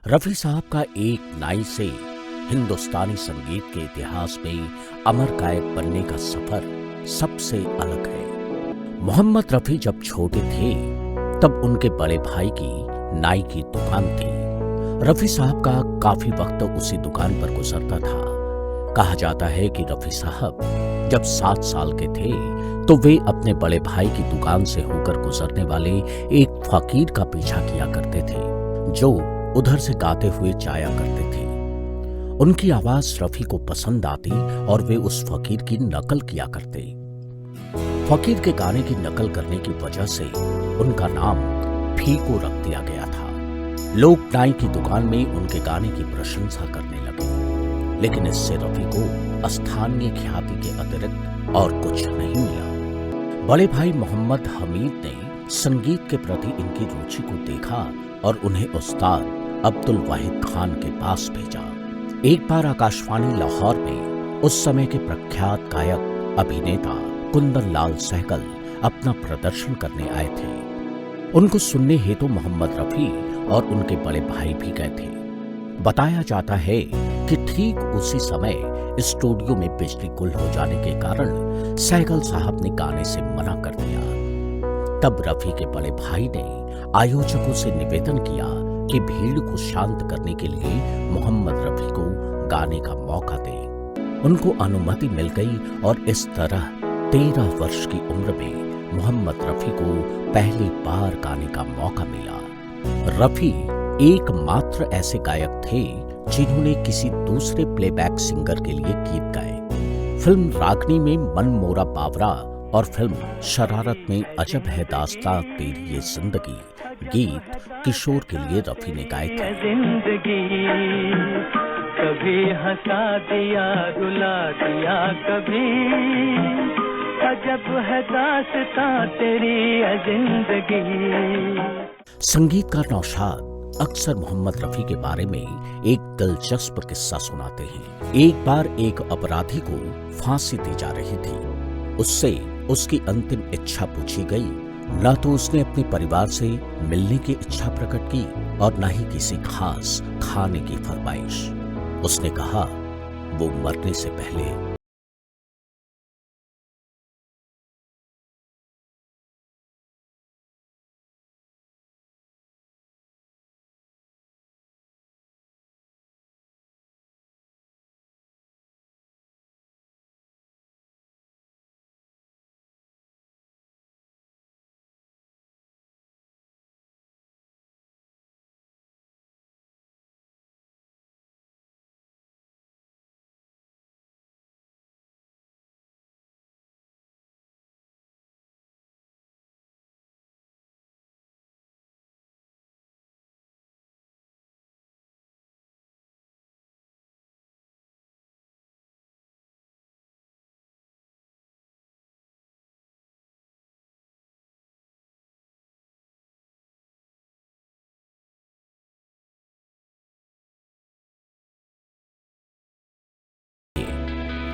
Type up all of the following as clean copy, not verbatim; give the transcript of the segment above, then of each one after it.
रफी साहब का एक नाई से हिंदुस्तानी संगीत के इतिहास में अमर गायक बनने का सफर सबसे अलग है। मोहम्मद रफी जब छोटे थे तब उनके बड़े भाई की नाई की दुकान थी। रफी साहब का काफी वक्त उसी दुकान पर गुजरता था। कहा जाता है कि रफी साहब जब 7 साल के थे तो वे अपने बड़े भाई की दुकान से होकर गुजरने वाले एक फकीर का पीछा किया करते थे जो उधर से गाते हुए जाया करते थे। उनकी आवाज रफी को पसंद आती और वे उस फकीर की नकल किया करते। फकीर के गाने की नकल करने की वजह से उनका नाम फीको रख दिया गया था। लोग नाई की दुकान में उनके गाने की प्रशंसा करने लगे, लेकिन इससे रफी को स्थानीय ख्याति के अतिरिक्त और कुछ नहीं मिला। बड़े भाई मोहम्मद हमीद ने संगीत के प्रति इनकी रुचि को देखा और उन्हें उस्ताद अब्दुल वाहिद खान के पास भेजा। एक बार आकाशवाणी लाहौर में उस समय के प्रख्यात गायक अभिनेता कुंदन लाल सहगल अपना प्रदर्शन करने आए थे। उनको सुनने हेतु मोहम्मद रफी और उनके बड़े भाई भी गए थे। बताया जाता है कि ठीक उसी समय स्टूडियो में बिजली गुल हो जाने के कारण सहगल साहब ने गाने से मना कर दिया। तब रफी के बड़े भाई ने आयोजकों से निवेदन किया कि भीड़ को शांत करने के लिए मोहम्मद रफी को गाने का मौका दें। उनको अनुमति मिल गई और इस तरह 13 वर्ष की उम्र में मोहम्मद रफी को पहली बार गाने का मौका मिला। रफी एकमात्र ऐसे गायक थे जिन्होंने किसी दूसरे प्लेबैक सिंगर के लिए गीत गाए। फिल्म रागनी में मन मोरा बावरा और फिल्म शरारत में अजब है दास्तां तेरी ये जिंदगी गीत किशोर के लिए रफी ने गाए थे। जिंदगी कभी हंसा दिया रुला दिया, कभी अजब है दास्तां तेरी ये जिंदगी। संगीतकार नौशाद अक्सर मोहम्मद रफी के बारे में एक दिलचस्प किस्सा सुनाते हैं। एक बार एक अपराधी को फांसी दी जा रही थी। उससे उसकी अंतिम इच्छा पूछी गई। न तो उसने अपने परिवार से मिलने की इच्छा प्रकट की और न ही किसी खास खाने की फरमाइश। उसने कहा वो मरने से पहले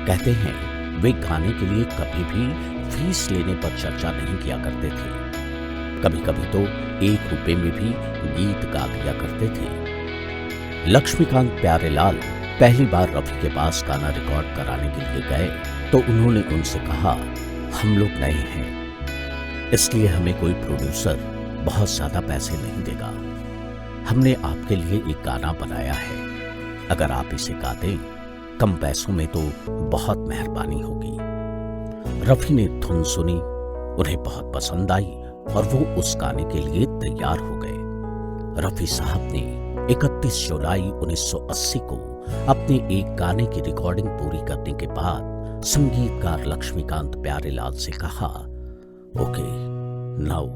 कहते हैं वे गाने के लिए कभी भी फीस लेने पर चर्चा नहीं किया करते थे। कभी कभी तो 1 रुपए में भी गीत गा दिया करते थे। लक्ष्मीकांत प्यारेलाल पहली बार रफी के पास गाना रिकॉर्ड कराने के लिए गए तो उन्होंने उनसे कहा, हम लोग नए हैं, इसलिए हमें कोई प्रोड्यूसर बहुत ज्यादा पैसे नहीं देगा। हमने आपके लिए एक गाना बनाया है, अगर आप इसे गा दें कम पैसों में तो बहुत मेहरबानी होगी। रफी ने धुन सुनी, उन्हें बहुत पसंद आई और वो उस गाने के लिए तैयार हो गए। रफी साहब ने 31 जुलाई 1980 को अपने एक गाने की रिकॉर्डिंग पूरी करने के बाद संगीतकार लक्ष्मीकांत प्यारेलाल से कहा, okay now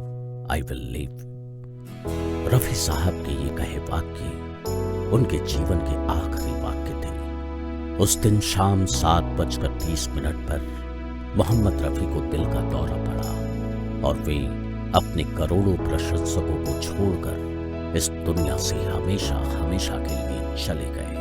I will leave. Rafi साहब के ये कहे वाक्य उनके जीवन के आखिरी वाक्य थे। उस दिन शाम 7:30 पर मोहम्मद रफी को दिल का दौरा पड़ा और वे अपने करोड़ों प्रशंसकों को छोड़कर इस दुनिया से हमेशा हमेशा के लिए चले गए।